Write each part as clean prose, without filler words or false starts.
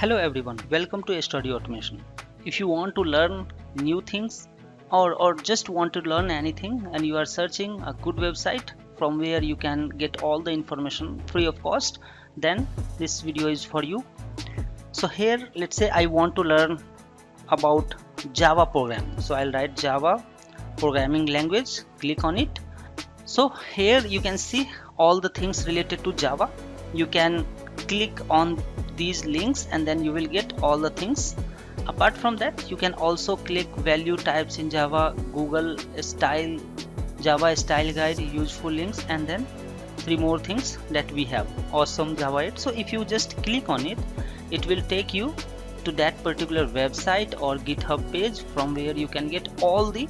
Hello everyone, welcome to Study Automation. If you want to learn new things or just want to learn anything and you are searching a good website from where you can get all the information free of cost, then this video is for you. So here, let's say I want to learn about Java programming. So I'll write Java programming language, click on it. So here you can see all the things related to Java. You can click on these links and then you will get all the things. Apart from that, you can also click value types in Java, Google style, Java style guide, useful links, and then 3 more things that we have. Awesome Java 8. So if you just click on it, it will take you to that particular website or GitHub page from where you can get all the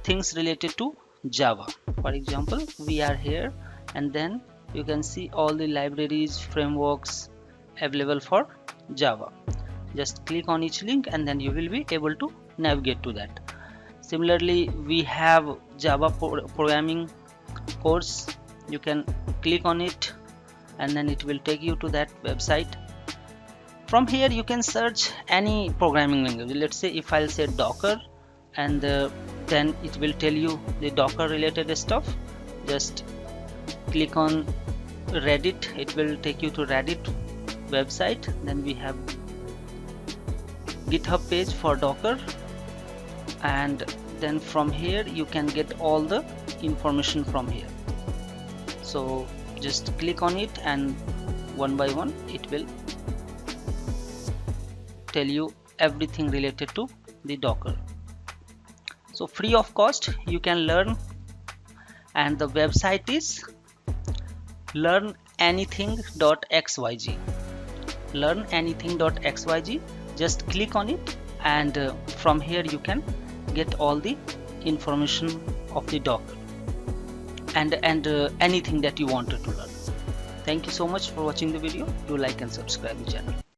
things related to Java. For example, we are here and then you can see all the libraries, frameworks available for Java. Just click on each link and then you will be able to navigate to that. Similarly, we have Java programming course. You can click on it and then it will take you to that website. From here you can search any programming language. Let's say if I'll say Docker, and then it will tell you the Docker related stuff. Just click on Reddit, it will take you to Reddit website. Then we have GitHub page for Docker, and then from here you can get all the information from here. So just click on it and one by one it will tell you everything related to the Docker. So free of cost you can learn, and the website is learnanything.xyz. learnanything.xyz. Just click on it and from here you can get all the information of the Docker and anything that you wanted to learn. Thank you so much for watching the video. Do like and subscribe the channel.